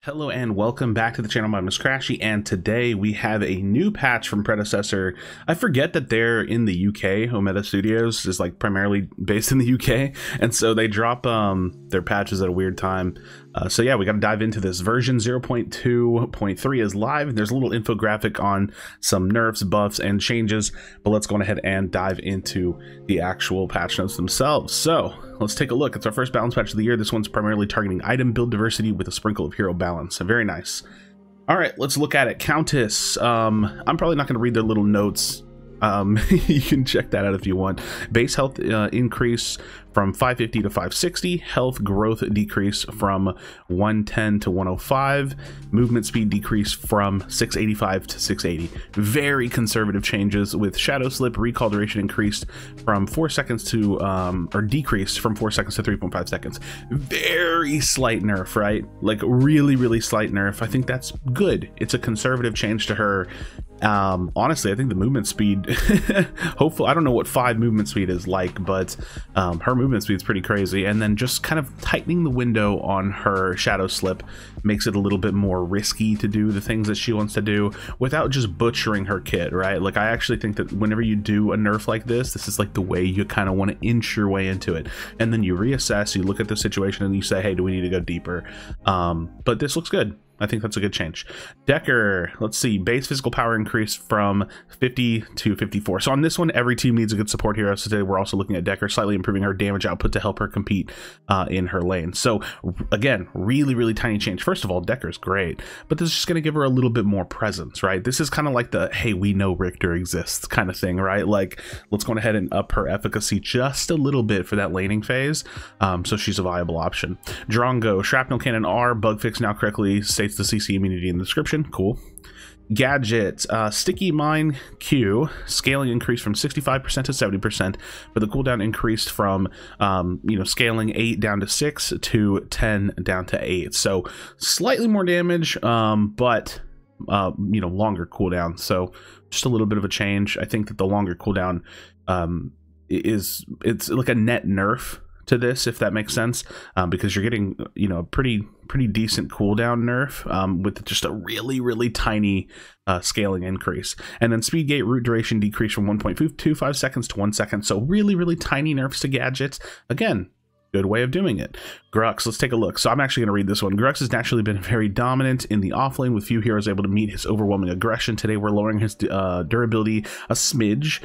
Hello and welcome back to the channel. My name is Krashy, and today we have a new patch from Predecessor. I forget that they're in the UK. Omega Studios is like primarily based in the UK, and so they drop their patches at a weird time. So yeah, we got to dive into this. Version 0.2.3 is live, and there's a little infographic on some nerfs, buffs, and changes, but let's go ahead and dive into the actual patch notes themselves. So let's take a look. It's our first balance patch of the year. This one's primarily targeting item build diversity with a sprinkle of hero balance. Very nice. All right, let's look at it. Countess. I'm probably not going to read their little notes. You can check that out if you want. Base health increase from 550 to 560. Health growth decrease from 110 to 105. Movement speed decrease from 685 to 680. Very conservative changes, with shadow slip recall duration increased from 4 seconds to or decreased from 4 seconds to 3.5 seconds. Very slight nerf, right? Like really slight nerf. I think that's good. It's a conservative change to her. Honestly, I think the movement speed, hopefully, I don't know what 5 movement speed is like, but her movement speed is pretty crazy. And then just kind of tightening the window on her shadow slip makes it a little bit more risky to do the things that she wants to do without just butchering her kit, right? Like, I actually think that whenever you do a nerf like this is like the way you kind of want to inch your way into it. And then you reassess, you look at the situation, and you say, hey, do we need to go deeper? But this looks good. I think that's a good change. Decker, let's see, base physical power increased from 50 to 54. So on this one, every team needs a good support hero. So today we're also looking at Decker, slightly improving her damage output to help her compete in her lane. So again, really tiny change. First of all, Decker's great, but this is just going to give her a little bit more presence, right? This is kind of like the, hey, we know Richter exists kind of thing, right? Like, let's go ahead and up her efficacy just a little bit for that laning phase. So she's a viable option. Drongo, Shrapnel Cannon R, bug fix now correctly, states the CC immunity in the description. Cool. Gadget, Sticky Mine Q, scaling increased from 65% to 70%, but the cooldown increased from scaling 8 down to 6 to 10 down to 8. So slightly more damage, but longer cooldown. So just a little bit of a change. I think that the longer cooldown it's like a net nerf to this, if that makes sense, because you're getting a pretty decent cooldown nerf with just a really tiny scaling increase. And then speed gate root duration decreased from 1.25 seconds to 1 second. So really tiny nerfs to gadgets. Again, good way of doing it. Grux, let's take a look. So I'm actually going to read this one. Grux has naturally been very dominant in the offlane, with few heroes able to meet his overwhelming aggression. Today we're lowering his durability a smidge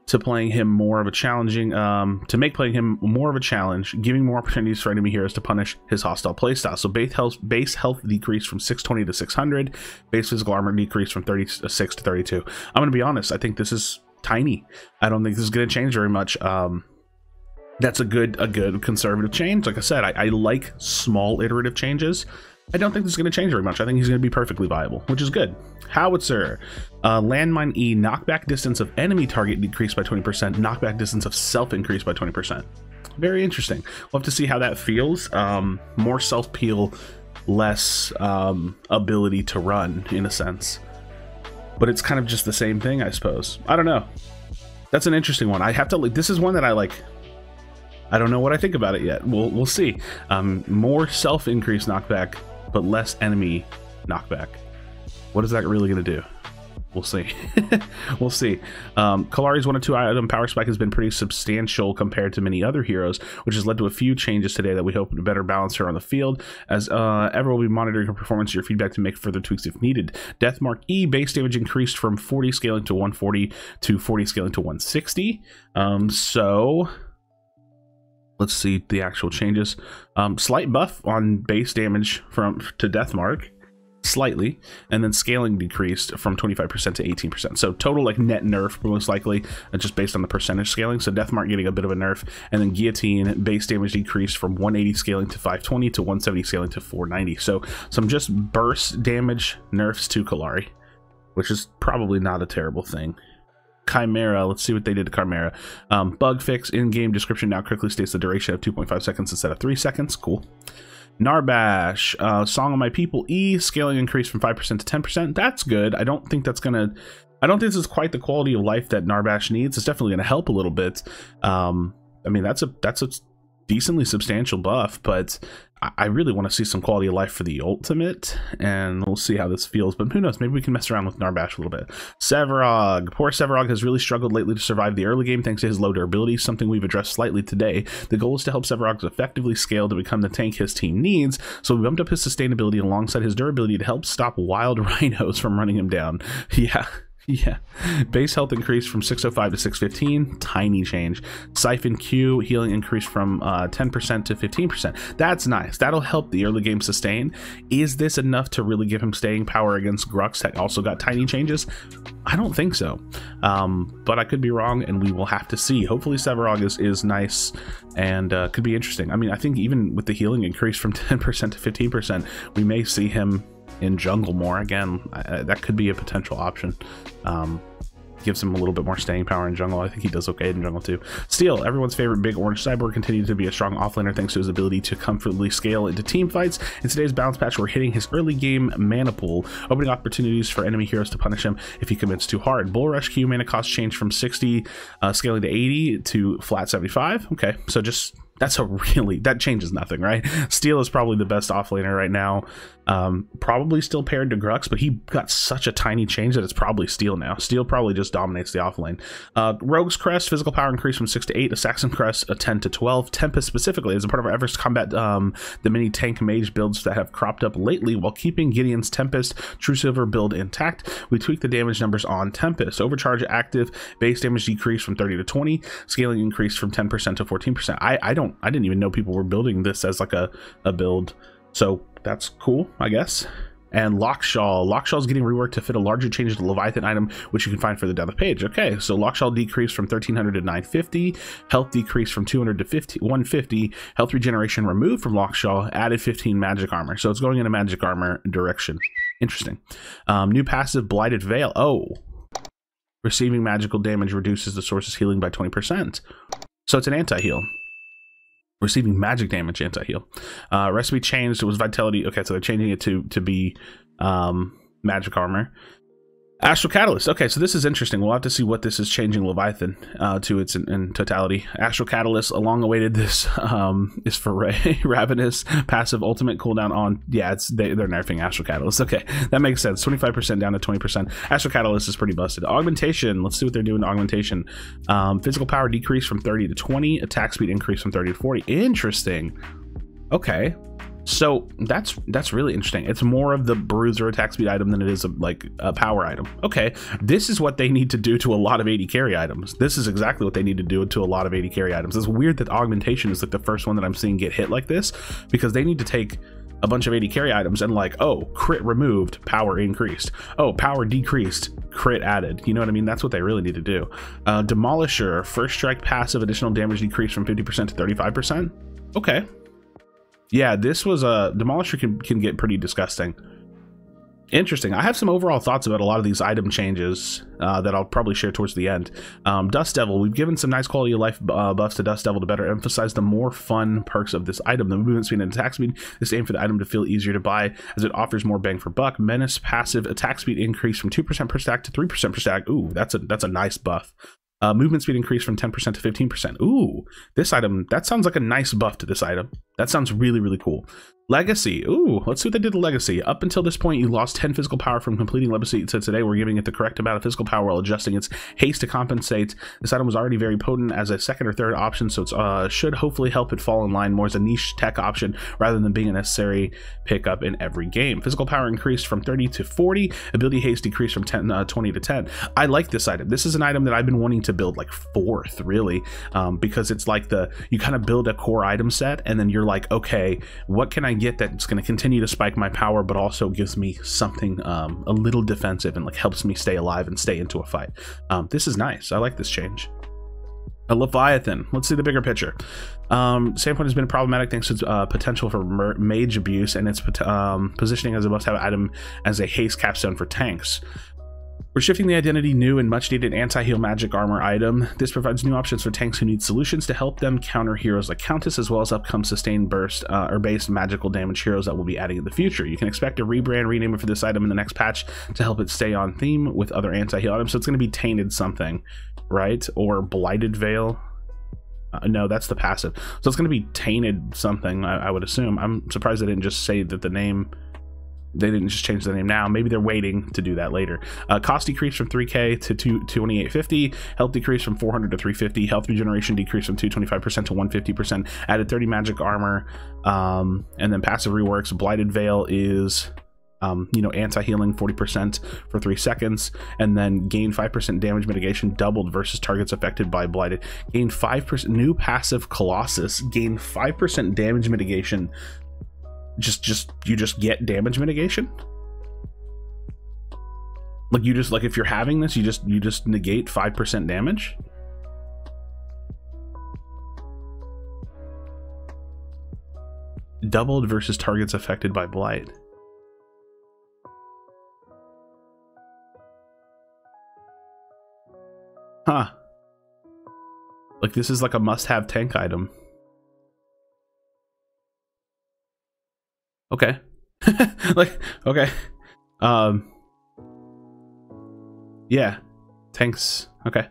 to playing him more of a challenging, to make playing him more of a challenge, giving more opportunities for enemy heroes to punish his hostile playstyle. So base health decreased from 620 to 600, base physical armor decreased from 36 to 32. I'm gonna be honest, I think this is tiny. I don't think this is gonna change very much. That's a good conservative change. Like I said, I like small iterative changes. I don't think this is going to change very much. I think he's going to be perfectly viable, which is good. Howitzer, landmine E, knockback distance of enemy target decreased by 20%, knockback distance of self increased by 20%. Very interesting. We'll have to see how that feels. More self peel, less ability to run, in a sense. But it's kind of just the same thing, I suppose. I don't know. That's an interesting one. I have to, like, this is one that I like. I don't know what I think about it yet. We'll see. More self increase knockback, but less enemy knockback. What is that really going to do? We'll see. We'll see. Kalari's 1 or 2 item power spike has been pretty substantial compared to many other heroes, which has led to a few changes today that we hope to better balance her on the field. As ever, we'll be monitoring her performance, your feedback to make further tweaks if needed. Deathmark E, base damage increased from 40 scaling to 140 to 40 scaling to 160. So let's see the actual changes. Slight buff on base damage to Deathmark, slightly, and then scaling decreased from 25% to 18%. So total like net nerf, most likely, just based on the percentage scaling. So Deathmark getting a bit of a nerf, and then Guillotine base damage decreased from 180 scaling to 520 to 170 scaling to 490. So some just burst damage nerfs to Kalari, which is probably not a terrible thing. Chimera, let's see what they did to Chimera. Bug fix in-game description now correctly states the duration of 2.5 seconds instead of 3 seconds. Cool. Narbash, Song of My People E, scaling increased from 5% to 10%. That's good. I don't think this is quite the quality of life that Narbash needs. It's definitely going to help a little bit. I mean, that's a decently substantial buff, but I really want to see some quality of life for the ultimate, and we'll see how this feels. But who knows, maybe we can mess around with Narbash a little bit. Sevarog. Poor Sevarog has really struggled lately to survive the early game thanks to his low durability, something we've addressed slightly today. The goal is to help Sevarog effectively scale to become the tank his team needs, so we bumped up his sustainability alongside his durability to help stop wild rhinos from running him down. Yeah. Yeah, base health increased from 605 to 615, tiny change. Siphon Q healing increased from 10% to 15%. That's nice. That'll help the early game sustain. Is this enough to really give him staying power against Grux that also got tiny changes? I don't think so, but I could be wrong, and we will have to see. Hopefully Sevarog is nice and could be interesting. I mean, I think even with the healing increase from 10% to 15%, we may see him in jungle more again. That could be a potential option. Gives him a little bit more staying power in jungle. I think he does okay in jungle too. Steel, everyone's favorite big orange cyborg, continued to be a strong offlaner thanks to his ability to comfortably scale into team fights. In today's balance patch, we're hitting his early game mana pool, opening opportunities for enemy heroes to punish him if he commits too hard. Bull Rush Q mana cost changed from 60 scaling to 80 to flat 75. Okay, so just that changes nothing, right? Steel is probably the best offlaner right now. Probably still paired to Grux, but he got such a tiny change that it's probably Steel now. Steel probably just dominates the offlane. Rogue's Crest, physical power increased from 6 to 8. A Saxon Crest, a 10 to 12. Tempest specifically is a part of our efforts to combat the many tank mage builds that have cropped up lately while keeping Gideon's Tempest True Silver build intact. We tweaked the damage numbers on Tempest. Overcharge active, base damage decreased from 30 to 20. Scaling increased from 10% to 14%. I didn't even know people were building this as like a build, so that's cool, I guess. And Lockshaw is getting reworked to fit a larger change to the Leviathan item, which you can find further down the page. Okay, so Lockshaw decreased from 1300 to 950, health decreased from 200 to 150, health regeneration removed from Lockshaw, added 15 magic armor. So it's going in a magic armor direction. Interesting. New passive, Blighted Veil. Oh, receiving magical damage reduces the source's healing by 20%. So it's an anti-heal. Receiving magic damage anti-heal. Recipe changed. It was vitality. Okay, so they're changing it to be magic armor. Astral Catalyst. Okay, so this is interesting. We'll have to see what this is changing Leviathan to its in totality. Astral Catalyst, long awaited. This is for Ray. Ravenous passive ultimate cooldown on. Yeah, they're nerfing Astral Catalyst. Okay, that makes sense. 25% down to 20%. Astral Catalyst is pretty busted. Augmentation. Let's see what they're doing to augmentation. Physical power decreased from 30 to 20. Attack speed increased from 30 to 40. Interesting. Okay. So that's really interesting. It's more of the bruiser attack speed item than it is like a power item. Okay, this is what they need to do to a lot of AD carry items. This is exactly what they need to do to a lot of AD carry items. It's weird that augmentation is like the first one that I'm seeing get hit like this, because they need to take a bunch of AD carry items and like, oh, crit removed, power increased. Oh, power decreased, crit added. You know what I mean? That's what they really need to do. Demolisher, first strike passive, additional damage decreased from 50% to 35%. Okay. Yeah, this was a Demolisher can get pretty disgusting. Interesting. I have some overall thoughts about a lot of these item changes that I'll probably share towards the end. Dust Devil, we've given some nice quality of life buffs to Dust Devil to better emphasize the more fun perks of this item. The movement speed and attack speed is aimed for the item to feel easier to buy as it offers more bang for buck. Menace passive attack speed increased from 2% per stack to 3% per stack. Ooh, that's a nice buff. Movement speed increased from 10% to 15%. Ooh, this item, that sounds like a nice buff to this item. That sounds really, really cool. Legacy. Ooh, let's see what they did to Legacy. Up until this point, you lost 10 physical power from completing Legacy. So today, we're giving it the correct amount of physical power while adjusting its haste to compensate. This item was already very potent as a second or third option, so it should hopefully help it fall in line more as a niche tech option rather than being a necessary pickup in every game. Physical power increased from 30 to 40. Ability haste decreased from 20 to 10. I like this item. This is an item that I've been wanting to build like fourth, really, because it's like you kind of build a core item set, and then you're like, okay, what can I get that's going to continue to spike my power but also gives me something a little defensive and like helps me stay alive and stay into a fight. This is nice. I like this change. A Leviathan. Let's see the bigger picture. Sandpoint has been problematic thanks to its potential for mage abuse and its positioning as a must-have item as a haste capstone for tanks. We're shifting the identity new and much needed anti-heal magic armor item. This provides new options for tanks who need solutions to help them counter heroes like Countess, as well as upcoming sustained burst or based magical damage heroes that we'll be adding in the future. You can expect a rename for this item in the next patch to help it stay on theme with other anti-heal items. So it's going to be Tainted something, right? Or Blighted Veil. No, that's the passive. So it's going to be Tainted something, I would assume. I'm surprised they didn't just say that the name. They didn't just change the name now. Maybe they're waiting to do that later. Cost decrease from 3k to 2850. Health decrease from 400 to 350. Health regeneration decrease from 225% to 150%. Added 30 magic armor. And then passive reworks. Blighted Veil is anti-healing 40% for 3 seconds, and then gain 5% damage mitigation doubled versus targets affected by blighted. Gain 5%. New passive Colossus. Gain 5% damage mitigation. You just get damage mitigation. Like you just, like, if you're having this, you just negate 5% damage. Doubled versus targets affected by blight. Huh. Like, this is like a must-have tank item. Okay. Like, okay. Yeah. Tanks. Okay.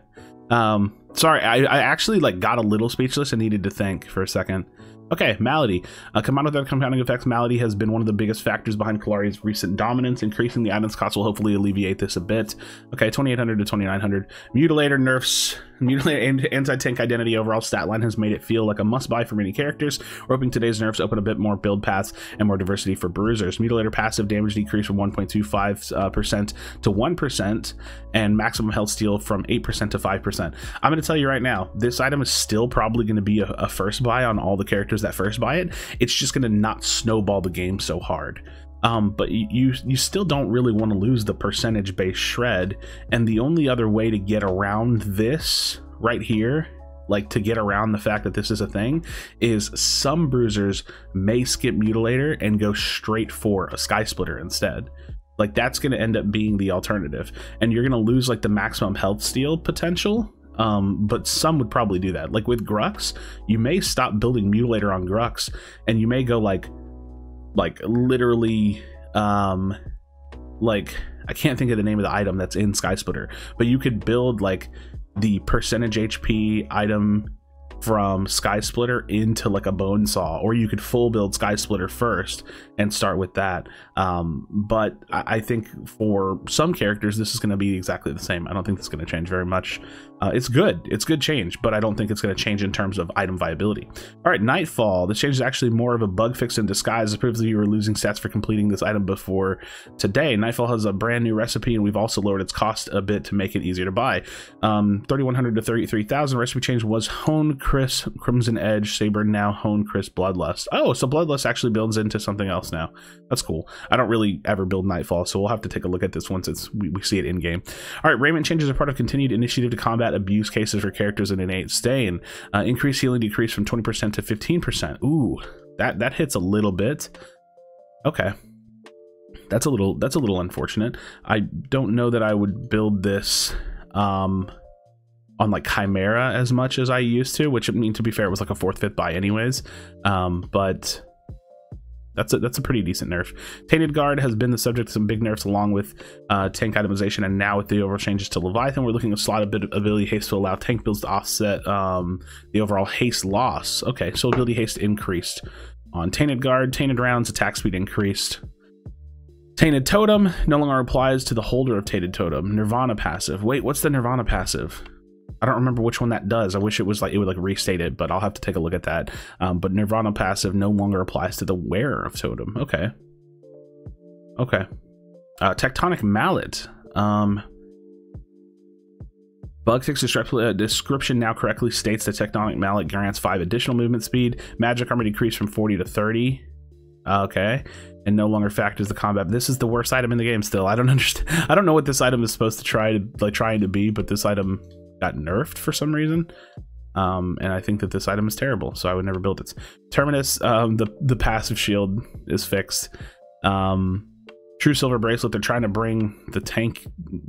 Sorry, I actually like got a little speechless and needed to think for a second. Okay, Malady. Combined with other compounding effects, Malady has been one of the biggest factors behind Kallari's recent dominance. Increasing the item's cost will hopefully alleviate this a bit. Okay, 2800 to 2900. Mutilator nerfs. Mutilator and anti-tank identity overall stat line has made it feel like a must-buy for many characters. We're hoping today's nerfs open a bit more build paths and more diversity for bruisers. Mutilator passive damage decrease from 1.25% to 1%, and maximum health steal from 8% to 5%. I'm going to tell you right now, this item is still probably going to be a first buy on all the characters that first buy it. It's just going to not snowball the game so hard. But you still don't really want to lose the percentage based shred, and the only other way to get around this right here, like to get around the fact that this is a thing, is some bruisers may skip Mutilator and go straight for a Sky Splitter instead. Like, that's going to end up being the alternative, and you're going to lose like the maximum health steal potential. But some would probably do that. Like with Grux, you may stop building Mutilator on Grux, and you may go like literally, like, I can't think of the name of the item that's in Sky Splitter, but you could build like the percentage HP item from Sky Splitter into like a Bone Saw, or you could full build Sky Splitter first and start with that. But I think for some characters this is going to be exactly the same. I don't think it's going to change very much. It's good change, but I don't think it's going to change in terms of item viability. All right, Nightfall. This change is actually more of a bug fix in disguise. It proves that you were losing stats for completing this item before today. Nightfall has a brand new recipe, and we've also lowered its cost a bit to make it easier to buy. 3100 to 33,000. Recipe change was Hone Chris Crimson Edge Saber, now Hone Chris Bloodlust. Oh, so Bloodlust actually builds into something else now. That's cool. I don't really ever build Nightfall, so we'll have to take a look at this once we see it in game. All right, raiment changes are part of continued initiative to combat abuse cases for characters in innate stain. Increased healing decrease from 20% to 15%. Ooh, that hits a little bit. Okay, that's a little unfortunate. I don't know that I would build this on like Chimera as much as I used to, which, I mean, to be fair, it was like a 4th, 5th buy anyways. But that's a pretty decent nerf. Tainted Guard has been the subject of some big nerfs, along with tank itemization, and now with the overall changes to Leviathan, we're looking to slot a bit of ability haste to allow tank builds to offset the overall haste loss. Okay, so ability haste increased on Tainted Guard. Tainted rounds attack speed increased. Tainted Totem no longer applies to the holder of Tainted Totem. Nirvana passive. Wait, what's the Nirvana passive? I don't remember which one that does. I wish it was like, it would like restate it, but I'll have to take a look at that. But Nirvana passive no longer applies to the wearer of Totem. Okay. Okay. Tectonic Mallet. Bug fix description now correctly states that Tectonic Mallet grants 5 additional movement speed. Magic armor decreased from 40 to 30. Okay. And no longer factors the combat. This is the worst item in the game still. I don't understand. I don't know what this item is supposed to trying to be, but this item got nerfed for some reason, and I think that this item is terrible, so I would never build it. Terminus, the passive shield is fixed. True Silver Bracelet, they're trying to bring the tank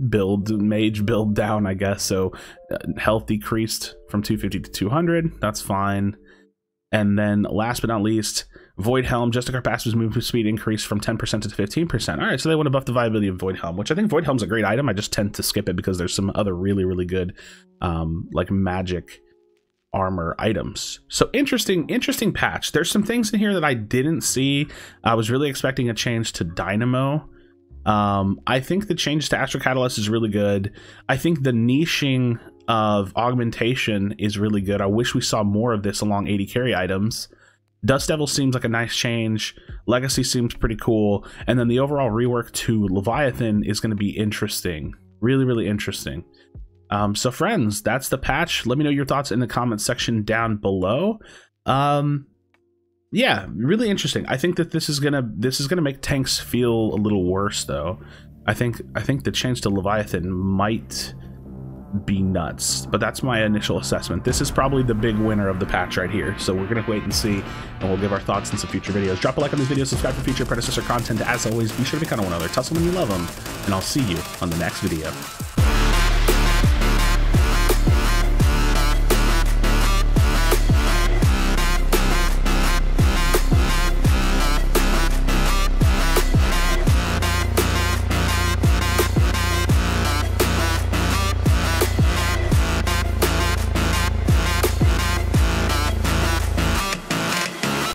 build, mage build down, I guess, so health decreased from 250 to 200. That's fine. And then last but not least, Void Helm, Justicar passive movement speed increased from 10% to 15%. All right, so they want to buff the viability of Void Helm, which I think Void Helm's a great item. I just tend to skip it because there's some other really, really good like magic armor items. So interesting patch. There's some things in here that I didn't see. I was really expecting a change to Dynamo. I think the change to Astro Catalyst is really good. I think the niching of augmentation is really good. I wish we saw more of this along 80 carry items. Dust Devil seems like a nice change. Legacy seems pretty cool. And then the overall rework to Leviathan is going to be interesting. Really, really interesting. So friends, that's the patch. Let me know your thoughts in the comments section down below. Yeah, really interesting. I think that this is gonna make tanks feel a little worse though. I think the change to Leviathan might be nuts, but that's my initial assessment. This is probably the big winner of the patch right here, so we're gonna wait and see, and we'll give our thoughts in some future videos. Drop a like on this video, subscribe for future Predecessor content. As always, be sure to be kind of one another, tussle when you love them, and I'll see you on the next video.